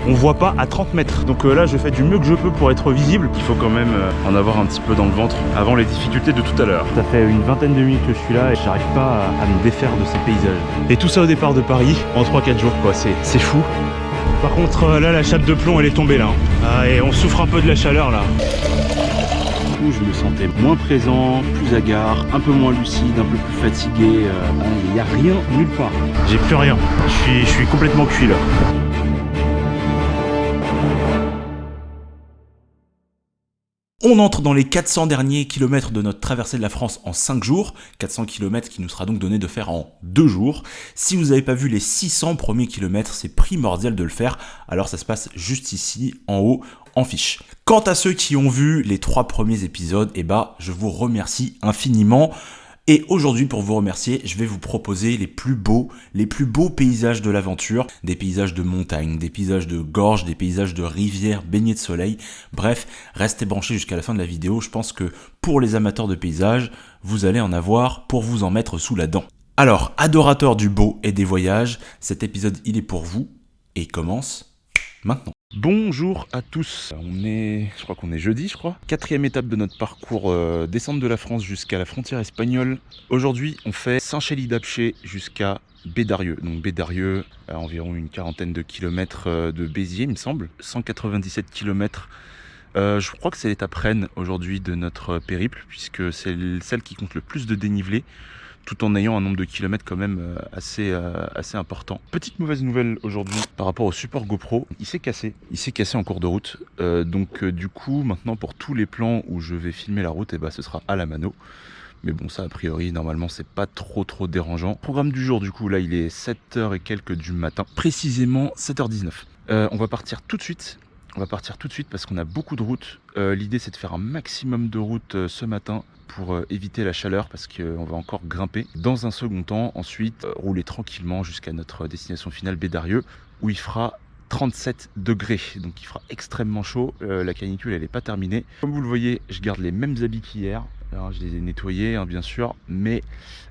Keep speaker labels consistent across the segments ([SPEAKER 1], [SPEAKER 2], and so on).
[SPEAKER 1] on voit pas à 30 mètres. Donc là je fais du mieux que je peux pour être visible. Il faut quand même en avoir un petit peu dans le ventre avant les difficultés de tout à l'heure. Ça fait une vingtaine de minutes que je suis là et j'arrive pas à me défaire de ces paysages. Et tout ça au départ de Paris en 3-4 jours quoi, c'est fou. Par contre là la chape de plomb elle est tombée là. Ah, et on souffre un peu de la chaleur là. Je me sentais moins présent, plus hagard, un peu moins lucide, un peu plus fatigué. Il n'y a rien nulle part. J'ai plus rien. Je suis complètement cuit là. On entre dans les 400 derniers kilomètres de notre traversée de la France en 5 jours, 400 km qui nous sera donc donné de faire en 2 jours. Si vous n'avez pas vu les 600 premiers kilomètres, c'est primordial de le faire, alors ça se passe juste ici, en haut, en fiche. Quant à ceux qui ont vu les 3 premiers épisodes, je vous remercie infiniment. Et aujourd'hui, pour vous remercier, je vais vous proposer les plus beaux paysages de l'aventure, des paysages de montagne, des paysages de gorge, des paysages de rivière baignés de soleil. Bref, restez branchés jusqu'à la fin de la vidéo. Je pense que pour les amateurs de paysages, vous allez en avoir pour vous en mettre sous la dent. Alors, adorateurs du beau et des voyages, cet épisode, il est pour vous et il commence maintenant. Bonjour à tous, je crois qu'on est jeudi, 4e étape de notre parcours descente de la France jusqu'à la frontière espagnole. Aujourd'hui, on fait Saint-Chély-d'Apcher jusqu'à Bédarieux. Donc Bédarieux, à environ une quarantaine de kilomètres de Béziers, il me semble, 197 kilomètres. Je crois que c'est l'étape reine aujourd'hui de notre périple, puisque c'est celle qui compte le plus de dénivelé, tout en ayant un nombre de kilomètres quand même assez important. Petite mauvaise nouvelle aujourd'hui par rapport au support GoPro, il s'est cassé en cours de route. Donc du coup maintenant pour tous les plans où je vais filmer la route, ce sera à la mano. Mais bon, ça a priori normalement c'est pas trop dérangeant. Programme du jour du coup, là il est 7h et quelques du matin, précisément 7h19. On va partir tout de suite. Parce qu'on a beaucoup de routes. L'idée c'est de faire un maximum de routes ce matin pour éviter la chaleur parce qu'on va encore grimper. Dans un second temps, ensuite, rouler tranquillement jusqu'à notre destination finale Bédarieux où il fera 37 degrés. Donc il fera extrêmement chaud. La canicule elle n'est pas terminée. Comme vous le voyez, je garde les mêmes habits qu'hier. Alors, je les ai nettoyés bien sûr, mais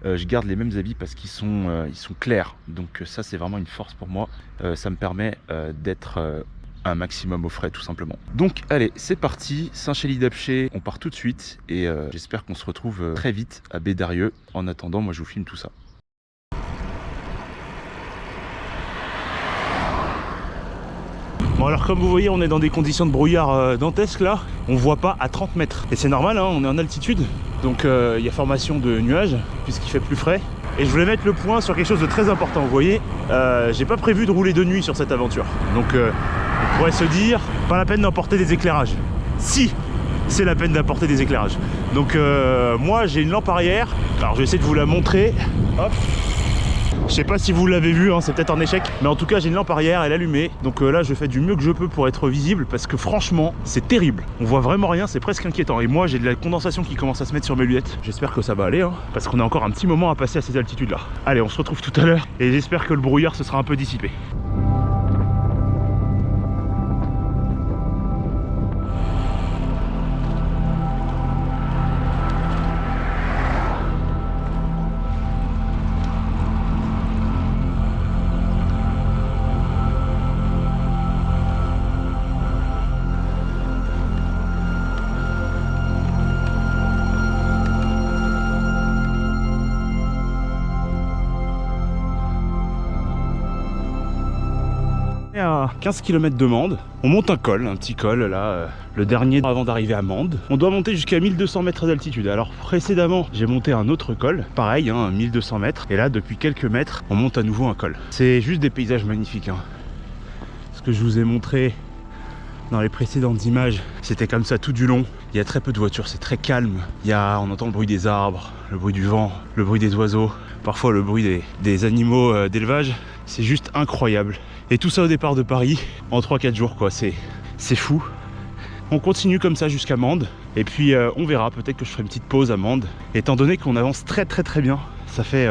[SPEAKER 1] je garde les mêmes habits parce qu'ils sont clairs. Donc ça c'est vraiment une force pour moi. Ça me permet d'être un maximum au frais tout simplement. Donc allez, c'est parti, Saint-Chély-d'Apcher, on part tout de suite et j'espère qu'on se retrouve très vite à Bédarieux. En attendant, moi je vous filme tout ça. Bon alors comme vous voyez, on est dans des conditions de brouillard dantesques là, on voit pas à 30 mètres. Et c'est normal, hein, on est en altitude, donc il y a formation de nuages puisqu'il fait plus frais. Et je voulais mettre le point sur quelque chose de très important, vous voyez, j'ai pas prévu de rouler de nuit sur cette aventure. Donc on pourrait se dire, pas la peine d'emporter des éclairages. Si, c'est la peine d'apporter des éclairages. Donc moi j'ai une lampe arrière, alors je vais essayer de vous la montrer. Hop. Je sais pas si vous l'avez vu, hein, c'est peut-être un échec, mais en tout cas j'ai une lampe arrière, elle est allumée. Donc là je fais du mieux que je peux pour être visible parce que franchement c'est terrible. On voit vraiment rien, c'est presque inquiétant. Et moi j'ai de la condensation qui commence à se mettre sur mes lunettes. J'espère que ça va aller, hein, parce qu'on a encore un petit moment à passer à ces altitudes là. Allez, on se retrouve tout à l'heure et j'espère que le brouillard se sera un peu dissipé. À 15 km de Mende, on monte un petit col là, le dernier avant d'arriver à Mende. On doit monter jusqu'à 1200 mètres d'altitude. Alors précédemment j'ai monté un autre col, pareil, 1200 mètres, et là depuis quelques mètres on monte à nouveau un col. C'est juste des paysages magnifiques, hein. Ce que je vous ai montré dans les précédentes images, c'était comme ça tout du long. Il y a très peu de voitures, c'est très calme. On entend le bruit des arbres, le bruit du vent, le bruit des oiseaux, parfois le bruit des animaux d'élevage. C'est juste incroyable. Et tout ça au départ de Paris en 3-4 jours quoi, c'est fou. On continue comme ça jusqu'à Mende et puis on verra, peut-être que je ferai une petite pause à Mende. Étant donné qu'on avance très bien, ça fait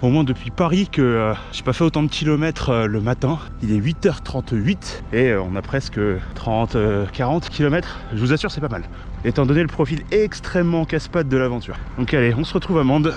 [SPEAKER 1] au moins depuis Paris que j'ai pas fait autant de kilomètres le matin. Il est 8h38 et on a presque 30-40 km. Je vous assure c'est pas mal, étant donné le profil extrêmement casse-pattes de l'aventure. Donc allez, on se retrouve à Mende.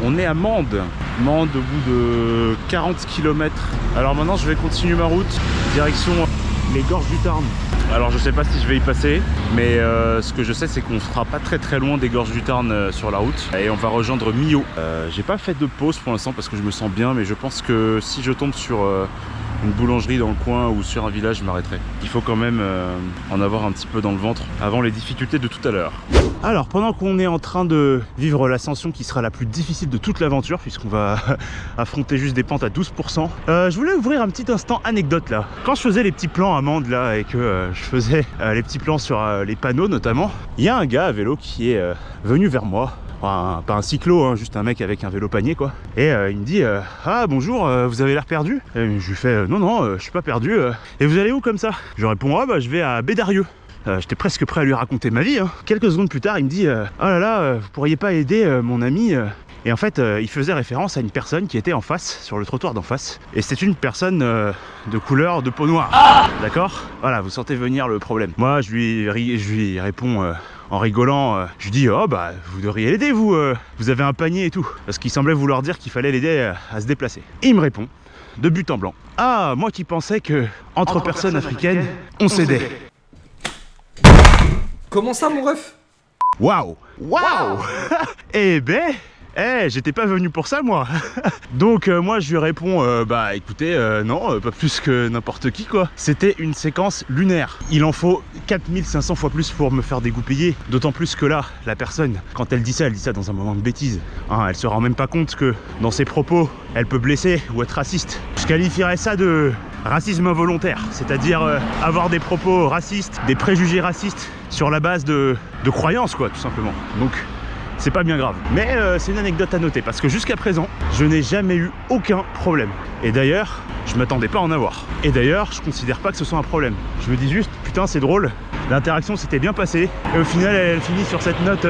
[SPEAKER 1] On est à Mende. Mende au bout de 40 km. Alors maintenant je vais continuer ma route, direction les gorges du Tarn. Alors je sais pas si je vais y passer, mais ce que je sais c'est qu'on sera pas très loin des gorges du Tarn sur la route. Et on va rejoindre Millau. J'ai pas fait de pause pour l'instant parce que je me sens bien, mais je pense que si je tombe sur une boulangerie dans le coin ou sur un village, je m'arrêterai. Il faut quand même en avoir un petit peu dans le ventre avant les difficultés de tout à l'heure. Alors pendant qu'on est en train de vivre l'ascension qui sera la plus difficile de toute l'aventure, puisqu'on va affronter juste des pentes à 12%, je voulais ouvrir un petit instant anecdote là. Quand je faisais les petits plans à Mende là et que je faisais les petits plans sur les panneaux notamment, il y a un gars à vélo qui est venu vers moi. Enfin, pas un cyclo, hein, juste un mec avec un vélo panier quoi. Et il me dit ah bonjour, vous avez l'air perdu. Et je lui fais non, je suis pas perdu. Et vous allez où comme ça? Je réponds ah bah je vais à Bédarieux. J'étais presque prêt à lui raconter ma vie, hein. Quelques secondes plus tard il me dit oh là là, vous pourriez pas aider mon ami Et en fait il faisait référence à une personne qui était en face, sur le trottoir d'en face. Et c'est une personne de couleur de peau noire. D'accord? Voilà, vous sentez venir le problème. Moi je lui réponds en rigolant, je lui dis oh bah vous devriez l'aider vous, vous avez un panier et tout. Parce qu'il semblait vouloir dire qu'il fallait l'aider à se déplacer. Et il me répond, de but en blanc, ah moi qui pensais que entre personnes africaines, on s'aidait.
[SPEAKER 2] Comment ça mon ref?
[SPEAKER 1] Waouh! Eh ben, j'étais pas venu pour ça moi. Donc moi je lui réponds bah écoutez non, pas plus que n'importe qui quoi. C'était une séquence lunaire. Il en faut 4500 fois plus pour me faire dégoupiller. D'autant plus que là, la personne, quand elle dit ça dans un moment de bêtise. Hein, elle se rend même pas compte que dans ses propos, elle peut blesser ou être raciste. Je qualifierais ça de racisme involontaire. C'est-à-dire avoir des propos racistes, des préjugés racistes sur la base de croyances quoi, tout simplement. Donc c'est pas bien grave. Mais c'est une anecdote à noter parce que jusqu'à présent, je n'ai jamais eu aucun problème. Et d'ailleurs, je m'attendais pas à en avoir. Et d'ailleurs, je considère pas que ce soit un problème. Je me dis juste, putain, c'est drôle. L'interaction s'était bien passée. Et au final, elle finit sur cette note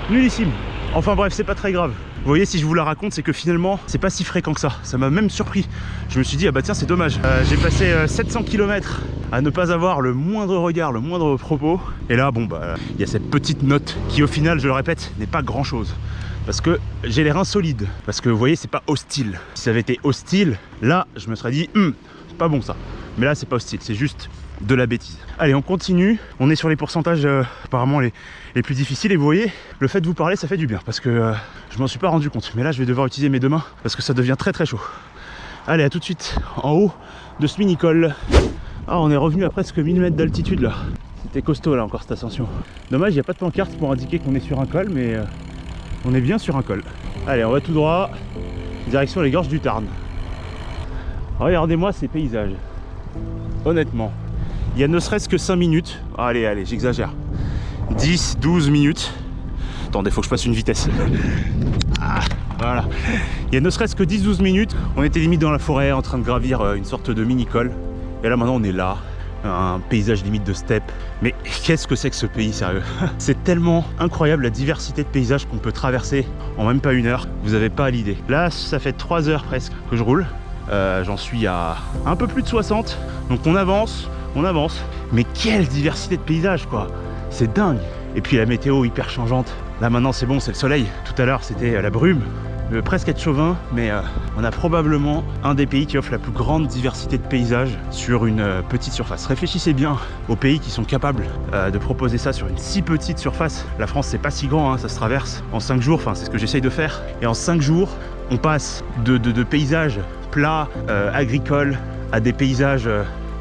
[SPEAKER 1] nullissime. Enfin bref, c'est pas très grave. Vous voyez, si je vous la raconte, c'est que finalement, c'est pas si fréquent que ça. Ça m'a même surpris. Je me suis dit, ah bah tiens, c'est dommage. J'ai passé 700 km à ne pas avoir le moindre regard, le moindre propos. Et là, bon, bah, il y a cette petite note qui, au final, je le répète, n'est pas grand chose. Parce que j'ai les reins solides. Parce que vous voyez, c'est pas hostile. Si ça avait été hostile, là, je me serais dit, pas bon ça. Mais là, c'est pas hostile, c'est juste de la bêtise. Allez, on continue. On est sur les pourcentages apparemment les plus difficiles. Et vous voyez, le fait de vous parler, ça fait du bien. Parce que je m'en suis pas rendu compte. Mais là, je vais devoir utiliser mes deux mains parce que ça devient très chaud. Allez, à tout de suite en haut de ce mini-col. Ah, on est revenu à presque 1000 mètres d'altitude là. C'était costaud là encore cette ascension. Dommage, il n'y a pas de pancarte pour indiquer qu'on est sur un col, mais on est bien sur un col. Allez, on va tout droit, direction les gorges du Tarn. Regardez-moi ces paysages. Honnêtement, il y a ne serait-ce que 5 minutes. Allez, j'exagère. 10, 12 minutes. Attendez, faut que je passe une vitesse. Ah, voilà. Il y a ne serait-ce que 10-12 minutes, on était limite dans la forêt en train de gravir une sorte de mini-col. Et là maintenant on est là, un paysage limite de steppe. Mais qu'est-ce que c'est que ce pays, sérieux? C'est tellement incroyable la diversité de paysages qu'on peut traverser en même pas une heure. Vous avez pas l'idée. Là ça fait 3 heures presque que je roule. J'en suis à un peu plus de 60. Donc on avance. Mais quelle diversité de paysages quoi. C'est dingue. Et puis la météo hyper changeante. Là maintenant c'est bon, c'est le soleil. Tout à l'heure c'était la brume. Je veux presque être chauvin, mais on a probablement un des pays qui offre la plus grande diversité de paysages sur une petite surface. Réfléchissez bien aux pays qui sont capables de proposer ça sur une si petite surface. La France c'est pas si grand, hein, ça se traverse en 5 jours, enfin c'est ce que j'essaye de faire. Et en 5 jours, on passe de paysages plats, agricoles, à des paysages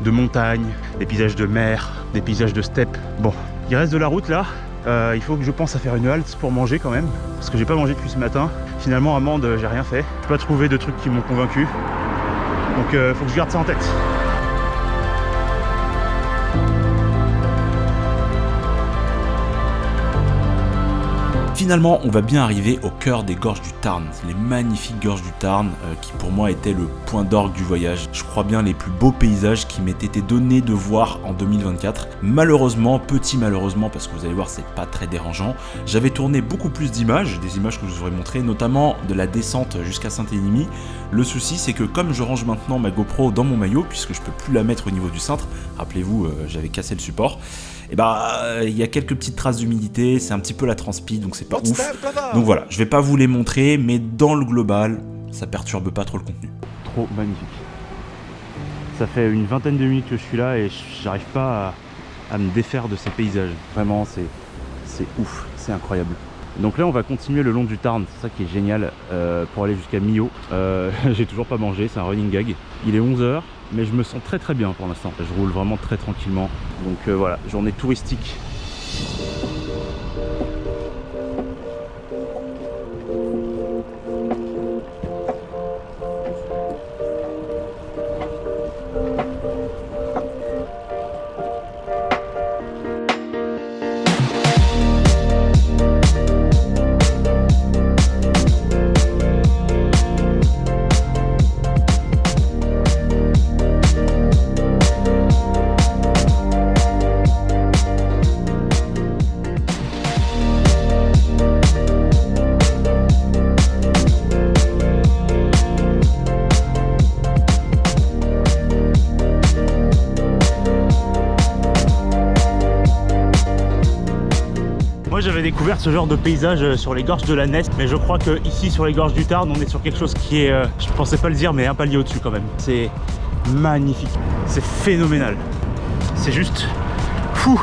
[SPEAKER 1] de montagne, des paysages de mer, des paysages de steppe. Bon, il reste de la route là. Il faut que je pense à faire une halte pour manger quand même, parce que j'ai pas mangé depuis ce matin. Finalement à Mende j'ai rien fait, j'ai pas trouvé de trucs qui m'ont convaincu, donc faut que je garde ça en tête.
[SPEAKER 3] Finalement, on va bien arriver au cœur des gorges du Tarn, les magnifiques gorges du Tarn qui pour moi étaient le point d'orgue du voyage. Je crois bien les plus beaux paysages qui m'étaient été donnés de voir en 2024. Malheureusement, petit malheureusement, parce que vous allez voir c'est pas très dérangeant, j'avais tourné beaucoup plus d'images, des images que je vous aurais montrées, notamment de la descente jusqu'à Saint-Énimie. Le souci c'est que comme je range maintenant ma GoPro dans mon maillot, puisque je peux plus la mettre au niveau du cintre, rappelez-vous j'avais cassé le support,
[SPEAKER 1] et il y a quelques petites traces d'humidité, c'est un petit peu la transpi, donc c'est pas ouf. Donc voilà, je vais pas vous les montrer, mais dans le global, ça perturbe pas trop le contenu.
[SPEAKER 3] Trop magnifique. Ça fait une vingtaine de minutes que je suis là et j'arrive pas à me défaire de ces paysages. Vraiment, c'est ouf, c'est incroyable. Donc là, on va continuer le long du Tarn, c'est ça qui est génial, pour aller jusqu'à Millau. J'ai toujours pas mangé, c'est un running gag. Il est 11h, mais je me sens très très bien pour l'instant. Je roule vraiment très tranquillement. Donc voilà, journée touristique. Moi j'avais découvert ce genre de paysage sur les gorges de la Neste, mais je crois que ici sur les gorges du Tarn on est sur quelque chose qui est, je pensais pas le dire, mais un palier au-dessus quand même. C'est magnifique, c'est phénoménal, c'est juste fou.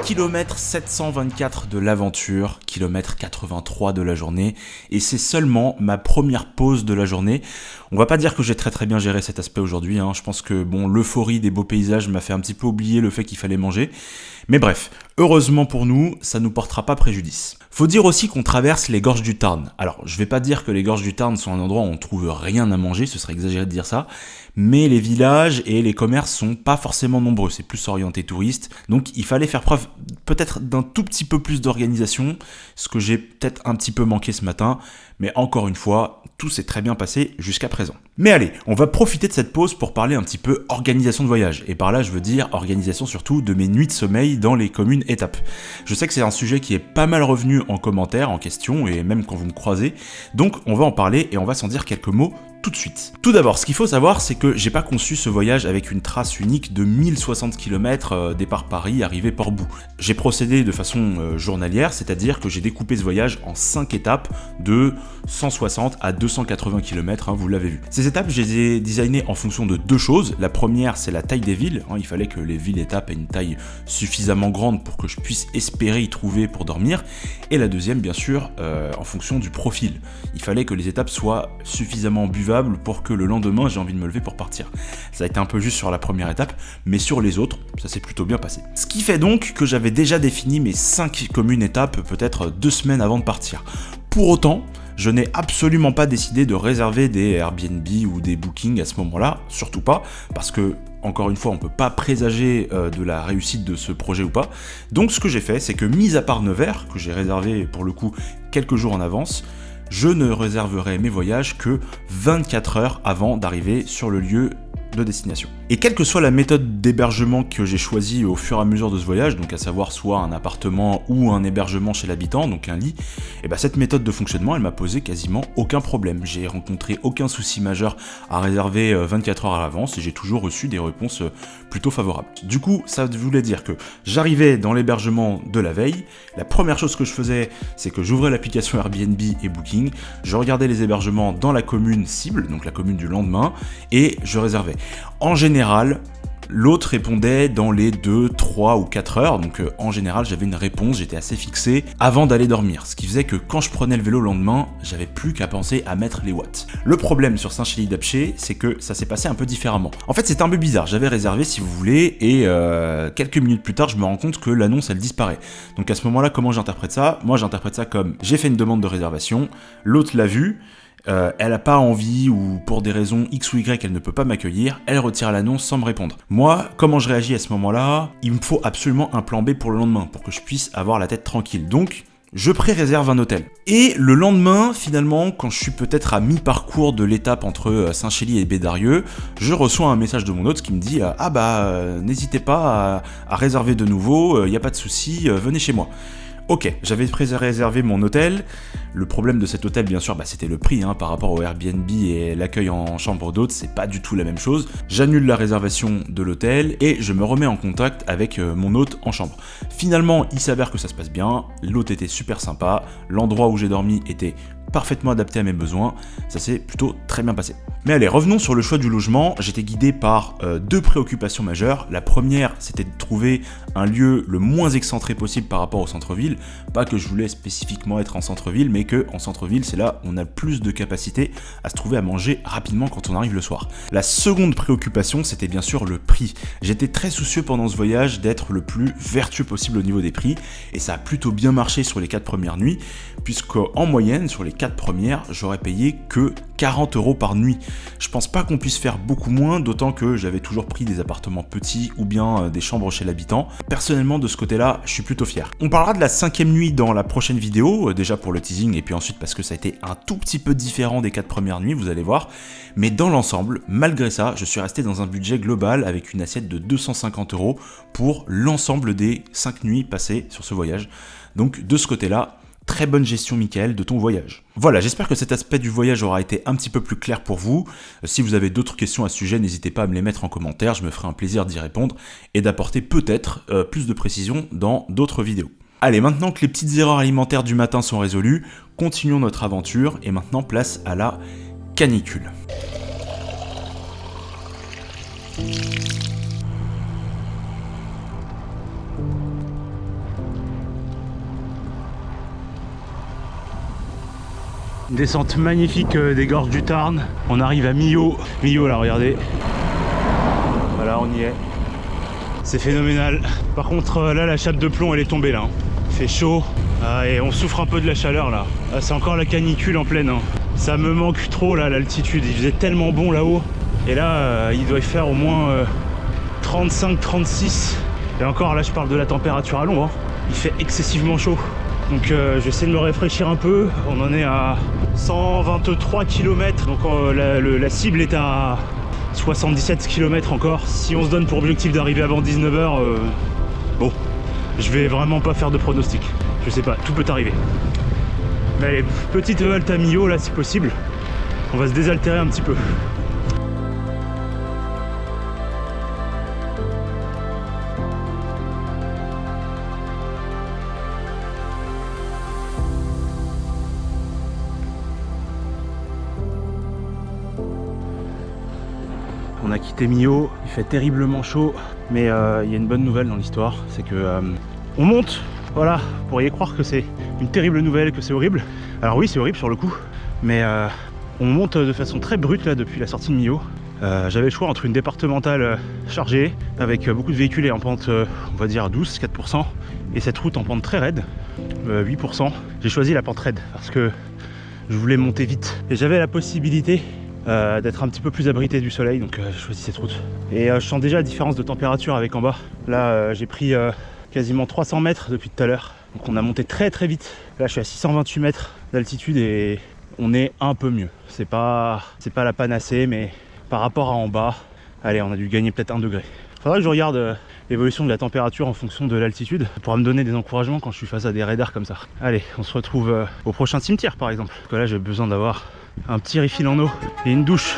[SPEAKER 1] Kilomètre 724 de l'aventure, kilomètre 83 de la journée, et c'est seulement ma première pause de la journée. On va pas dire que j'ai très bien géré cet aspect aujourd'hui, hein. Je pense que l'euphorie des beaux paysages m'a fait un petit peu oublier le fait qu'il fallait manger. Mais bref, heureusement pour nous, ça nous portera pas préjudice. Faut dire aussi qu'on traverse les gorges du Tarn. Alors, je vais pas dire que les gorges du Tarn sont un endroit où on trouve rien à manger, ce serait exagéré de dire ça, mais les villages et les commerces sont pas forcément nombreux, c'est plus orienté touriste, donc il fallait faire preuve peut-être d'un tout petit peu plus d'organisation, ce que j'ai peut-être un petit peu manqué ce matin, mais encore une fois, tout s'est très bien passé jusqu'à présent. Mais allez, on va profiter de cette pause pour parler un petit peu organisation de voyage, et par là je veux dire organisation surtout de mes nuits de sommeil dans les communes étapes. Je sais que c'est un sujet qui est pas mal revenu en commentaire, en question, et même quand vous me croisez, donc on va en parler et on va s'en dire quelques mots tout de suite. Tout d'abord, ce qu'il faut savoir, c'est que j'ai pas conçu ce voyage avec une trace unique de 1060 km départ Paris, arrivée Port-Bou. J'ai procédé de façon journalière, c'est-à-dire que j'ai découpé ce voyage en 5 étapes de 160 à 280 km, hein, vous l'avez vu. Ces étapes, je les ai designées en fonction de deux choses. La première, c'est la taille des villes, hein, il fallait que les villes étapes aient une taille suffisamment grande pour que je puisse espérer y trouver pour dormir. Et la deuxième, bien sûr, en fonction du profil. Il fallait que les étapes soient suffisamment buvables pour que le lendemain j'ai envie de me lever pour partir. Ça a été un peu juste sur la première étape, mais sur les autres, ça s'est plutôt bien passé. Ce qui fait donc que j'avais déjà défini mes 5 communes étapes peut-être 2 semaines avant de partir. Pour autant, je n'ai absolument pas décidé de réserver des Airbnb ou des bookings à ce moment-là, surtout pas, parce que encore une fois, on peut pas présager de la réussite de ce projet ou pas. Donc ce que j'ai fait, c'est que mis à part Nevers, que j'ai réservé pour le coup quelques jours en avance, je ne réserverai mes voyages que 24 heures avant d'arriver sur le lieu de destination. Et quelle que soit la méthode d'hébergement que j'ai choisie au fur et à mesure de ce voyage, donc à savoir soit un appartement ou un hébergement chez l'habitant, donc un lit, et cette méthode de fonctionnement, elle m'a posé quasiment aucun problème. J'ai rencontré aucun souci majeur à réserver 24 heures à l'avance et j'ai toujours reçu des réponses plutôt favorables. Du coup, ça voulait dire que j'arrivais dans l'hébergement de la veille, la première chose que je faisais, c'est que j'ouvrais l'application Airbnb et Booking, je regardais les hébergements dans la commune cible, donc la commune du lendemain, et je réservais. En général, l'autre répondait dans les 2, 3 ou 4 heures, donc en général j'avais une réponse, j'étais assez fixé avant d'aller dormir, ce qui faisait que quand je prenais le vélo le lendemain, j'avais plus qu'à penser à mettre les watts. Le problème sur Saint-Chély-d'Apcher, c'est que ça s'est passé un peu différemment. En fait c'est un peu bizarre, j'avais réservé si vous voulez, et quelques minutes plus tard je me rends compte que l'annonce elle disparaît. Donc à ce moment-là, comment j'interprète ça ? Moi j'interprète ça comme j'ai fait une demande de réservation, l'autre l'a vue, elle n'a pas envie ou pour des raisons X ou Y elle ne peut pas m'accueillir, elle retire l'annonce sans me répondre. Moi, comment je réagis à ce moment-là ? Il me faut absolument un plan B pour le lendemain, pour que je puisse avoir la tête tranquille. Donc, je pré-réserve un hôtel. Et le lendemain, finalement, quand je suis peut-être à mi-parcours de l'étape entre Saint-Chély et Bédarieux, je reçois un message de mon hôte qui me dit « Ah n'hésitez pas à réserver de nouveau, y a pas de souci, venez chez moi ».
[SPEAKER 3] Ok, j'avais réservé mon hôtel. Le problème de cet hôtel, bien sûr, c'était le prix, par rapport au Airbnb et l'accueil en chambre d'hôte, c'est pas du tout la même chose. J'annule la réservation de l'hôtel et je me remets en contact avec mon hôte en chambre. Finalement, il s'avère que ça se passe bien, l'hôte était super sympa, l'endroit où j'ai dormi était parfaitement adapté à mes besoins, ça s'est plutôt très bien passé. Mais allez, revenons sur le choix du logement. J'étais guidé par deux préoccupations majeures. La première, c'était de trouver un lieu le moins excentré possible par rapport au centre-ville. Pas que je voulais spécifiquement être en centre-ville, mais que en centre-ville, c'est là où on a plus de capacité à se trouver à manger rapidement quand on arrive le soir. La seconde préoccupation, c'était bien sûr le prix. J'étais très soucieux pendant ce voyage d'être le plus vertueux possible au niveau des prix, et ça a plutôt bien marché sur les 4 premières nuits, puisqu'en moyenne, sur les 4 premières, j'aurais payé que 40 € par nuit. Je pense pas qu'on puisse faire beaucoup moins, d'autant que j'avais toujours pris des appartements petits ou bien des chambres chez l'habitant. Personnellement, de ce côté-là, je suis plutôt fier. On parlera de la 5e nuit dans la prochaine vidéo, déjà pour le teasing et puis ensuite parce que ça a été un tout petit peu différent des 4 premières nuits, vous allez voir. Mais dans l'ensemble, malgré ça, je suis resté dans un budget global avec une assiette de 250 € pour l'ensemble des 5 nuits passées sur ce voyage. Donc de ce côté-là, très bonne gestion, Mickaël, de ton voyage. Voilà, j'espère que cet aspect du voyage aura été un petit peu plus clair pour vous. Si vous avez d'autres questions à ce sujet, n'hésitez pas à me les mettre en commentaire, je me ferai un plaisir d'y répondre et d'apporter peut-être plus de précision dans d'autres vidéos. Allez, maintenant que les petites erreurs alimentaires du matin sont résolues, continuons notre aventure et maintenant place à la canicule. Une descente magnifique des gorges du Tarn. On arrive à Millau. Millau là, regardez. Voilà, on y est. C'est phénoménal. Par contre, là, la chape de plomb, elle est tombée là. Il fait chaud. Et on souffre un peu de la chaleur là. C'est encore la canicule en pleine. Ça me manque trop là, l'altitude. Il faisait tellement bon là-haut. Et là, il doit y faire au moins 35-36. Et encore, là, je parle de la température à l'ombre. Il fait excessivement chaud. Donc j'essaie de me rafraîchir un peu. On en est à 123 km. Donc la cible est à 77 km encore. Si on se donne pour objectif d'arriver avant 19 h, bon, je vais vraiment pas faire de pronostic. Je sais pas, tout peut arriver. Mais allez, petite halte à Millau là si possible. On va se désaltérer un petit peu. On a quitté Millau, il fait terriblement chaud, mais il y a une bonne nouvelle dans l'histoire, c'est que on monte. Voilà, vous pourriez croire que c'est une terrible nouvelle, que c'est horrible. Alors oui, c'est horrible sur le coup, mais on monte de façon très brute là depuis la sortie de Millau. J'avais le choix entre une départementale chargée, avec beaucoup de véhicules et en pente, on va dire 12-4%, et cette route en pente très raide, 8%. J'ai choisi la pente raide parce que je voulais monter vite. Et j'avais la possibilité d'être un petit peu plus abrité du soleil, donc j'ai choisi cette route. Et je sens déjà la différence de température avec en bas. Là j'ai pris quasiment 300 mètres depuis tout à l'heure, donc on a monté très très vite. Là je suis à 628 mètres d'altitude et on est un peu mieux. C'est pas la panacée, mais par rapport à en bas, allez, on a dû gagner peut-être 1 degré. Faudra que je regarde l'évolution de la température en fonction de l'altitude pour me donner des encouragements quand je suis face à des raidars comme ça. Allez, on se retrouve au prochain cimetière par exemple. Parce que là j'ai besoin d'avoir un petit refill en eau et une douche.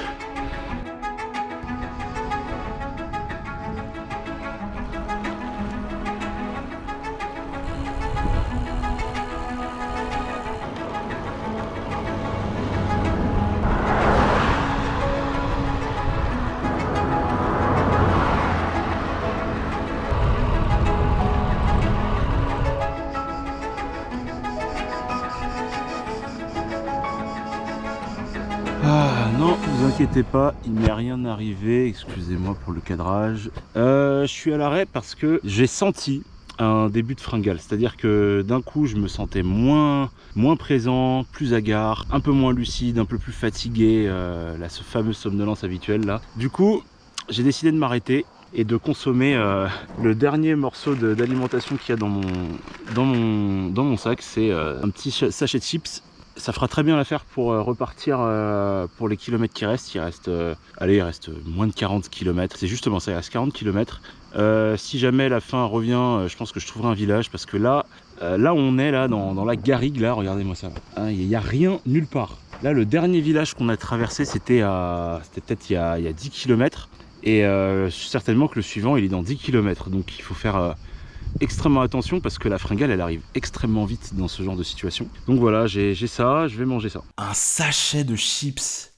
[SPEAKER 3] Ah non, vous inquiétez pas, il m'est rien arrivé, excusez-moi pour le cadrage. Je suis à l'arrêt parce que j'ai senti un début de fringale, c'est-à-dire que d'un coup je me sentais moins présent, plus hagard, un peu moins lucide, un peu plus fatigué, ce fameux somnolence habituelle là. Du coup, j'ai décidé de m'arrêter et de consommer le dernier morceau d'alimentation qu'il y a dans mon sac, c'est un petit sachet de chips. Ça fera très bien l'affaire pour repartir pour les kilomètres qui restent. Il reste moins de 40 km. C'est justement ça, il reste 40 km. Si jamais la faim revient, je pense que je trouverai un village parce que là, Là on est là dans la garrigue, là, regardez-moi ça. Il n'y a rien nulle part. Là le dernier village qu'on a traversé c'était peut-être il y a 10 km. Et certainement que le suivant il est dans 10 km. Donc il faut faire extrêmement attention parce que la fringale elle arrive extrêmement vite dans ce genre de situation. Donc voilà, j'ai ça, je vais manger ça. Un sachet de chips.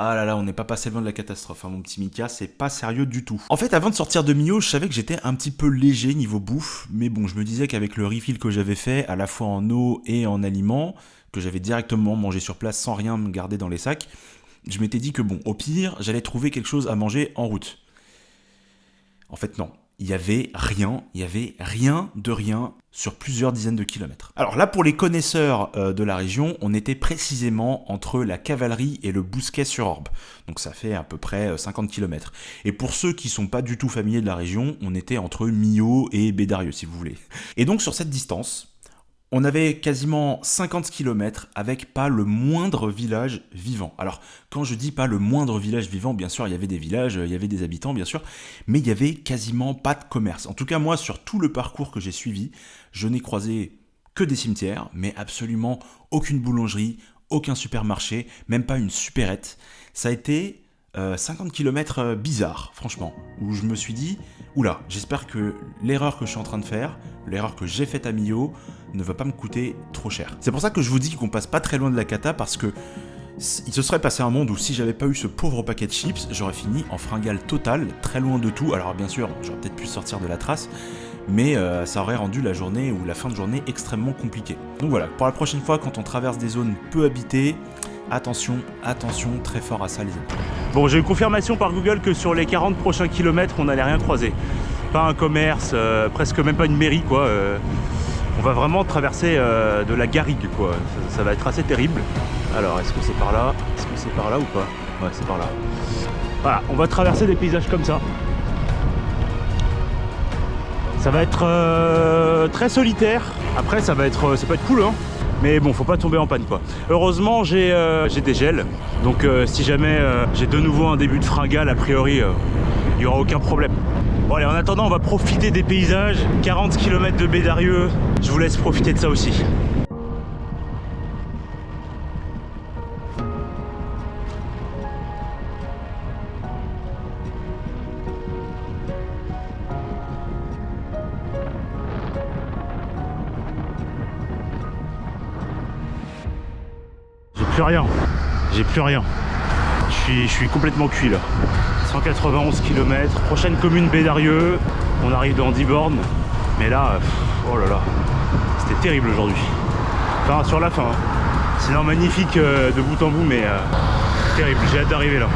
[SPEAKER 3] Ah là là, on n'est pas passé loin de la catastrophe, hein, mon petit Mika, c'est pas sérieux du tout. En fait, avant de sortir de Millau, je savais que j'étais un petit peu léger niveau bouffe, mais bon, je me disais qu'avec le refill que j'avais fait, à la fois en eau et en aliments, que j'avais directement mangé sur place sans rien me garder dans les sacs, je m'étais dit que bon, au pire, j'allais trouver quelque chose à manger en route. En fait, non. Il y avait rien de rien sur plusieurs dizaines de kilomètres. Alors là, pour les connaisseurs de la région, on était précisément entre la Cavalerie et le Bousquet-sur-Orbe. Donc ça fait à peu près 50 km. Et pour ceux qui sont pas du tout familiers de la région, on était entre Millau et Bédarieux, si vous voulez. Et donc sur cette distance, on avait quasiment 50 km avec pas le moindre village vivant. Alors, quand je dis pas le moindre village vivant, bien sûr, il y avait des villages, il y avait des habitants, bien sûr, mais il y avait quasiment pas de commerce. En tout cas, moi, sur tout le parcours que j'ai suivi, je n'ai croisé que des cimetières, mais absolument aucune boulangerie, aucun supermarché, même pas une supérette. Ça a été 50 km bizarre, franchement, où je me suis dit, oula, j'espère que l'erreur que je suis en train de faire, l'erreur que j'ai faite à Millau, ne va pas me coûter trop cher. C'est pour ça que je vous dis qu'on passe pas très loin de la cata, parce que il se serait passé un monde où si j'avais pas eu ce pauvre paquet de chips, j'aurais fini en fringale totale, très loin de tout. Alors bien sûr, j'aurais peut-être pu sortir de la trace, mais ça aurait rendu la journée ou la fin de journée extrêmement compliquée. Donc voilà, pour la prochaine fois, quand on traverse des zones peu habitées, attention, très fort à ça les amis. Bon, j'ai eu confirmation par Google que sur les 40 prochains kilomètres, on n'allait rien croiser. Pas un commerce, presque même pas une mairie quoi. On va vraiment traverser de la garrigue quoi. Ça va être assez terrible. Alors, est-ce que c'est par là? Est-ce que c'est par là ou pas? Ouais, c'est par là. Voilà, on va traverser des paysages comme ça. Ça va être très solitaire. Après, ça peut être cool, hein. Mais bon, faut pas tomber en panne quoi. Heureusement, j'ai des gels. Donc, si jamais j'ai de nouveau un début de fringale, a priori, il n'y aura aucun problème. Bon allez, en attendant, on va profiter des paysages. 40 km de Bédarieux. Je vous laisse profiter de ça aussi. J'ai plus rien. Je suis complètement cuit là. 191 km, prochaine commune Bédarieux, on arrive dans 10 bornes, mais là, oh là là, c'était terrible aujourd'hui. Enfin, sur la fin, hein. Sinon magnifique de bout en bout, mais terrible, j'ai hâte d'arriver là.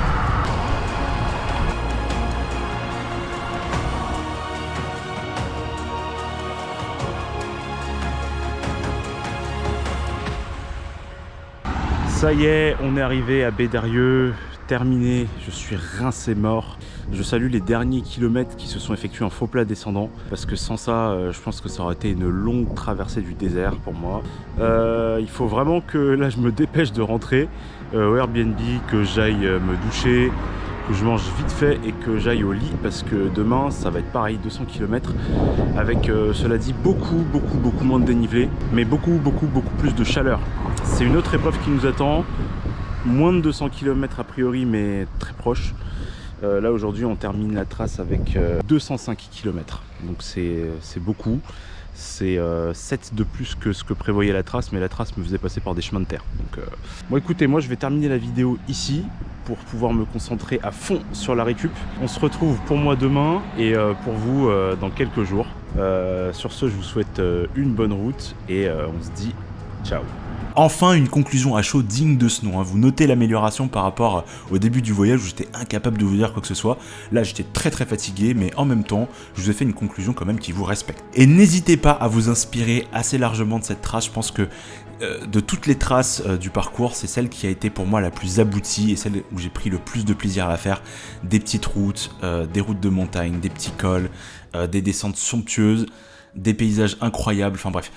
[SPEAKER 3] Ça y est, on est arrivé à Bédarieux, terminé, je suis rincé mort. Je salue les derniers kilomètres qui se sont effectués en faux plat descendant, parce que sans ça, je pense que ça aurait été une longue traversée du désert pour moi. Il faut vraiment que là je me dépêche de rentrer au Airbnb, que j'aille me doucher, que je mange vite fait et que j'aille au lit, parce que demain ça va être pareil, 200 km avec cela dit beaucoup moins de dénivelé, mais beaucoup plus de chaleur. C'est une autre épreuve qui nous attend, moins de 200 km a priori, mais très proche. Là aujourd'hui on termine la trace avec 205 km, donc c'est beaucoup. C'est 7 de plus que ce que prévoyait la trace, mais la trace me faisait passer par des chemins de terre. Donc, bon écoutez, moi je vais terminer la vidéo ici pour pouvoir me concentrer à fond sur la récup. On se retrouve pour moi demain et pour vous dans quelques jours. Sur ce, je vous souhaite une bonne route et on se dit ciao. Enfin, une conclusion à chaud digne de ce nom, hein. Vous notez l'amélioration par rapport au début du voyage où j'étais incapable de vous dire quoi que ce soit. Là, j'étais très fatigué, mais en même temps, je vous ai fait une conclusion quand même qui vous respecte. Et n'hésitez pas à vous inspirer assez largement de cette trace. Je pense que de toutes les traces du parcours, c'est celle qui a été pour moi la plus aboutie et celle où j'ai pris le plus de plaisir à la faire. Des petites routes, des routes de montagne, des petits cols, des descentes somptueuses, des paysages incroyables, enfin bref.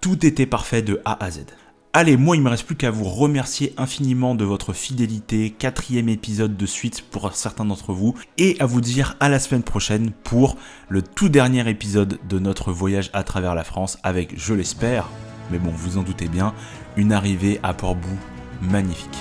[SPEAKER 3] Tout était parfait de A à Z.
[SPEAKER 1] Allez, moi il me reste plus qu'à vous remercier infiniment de votre fidélité, 4e épisode de suite pour certains d'entre vous, et à vous dire à la semaine prochaine pour le tout dernier épisode de notre voyage à travers la France avec, je l'espère, mais bon vous en doutez bien, une arrivée à Portbou magnifique.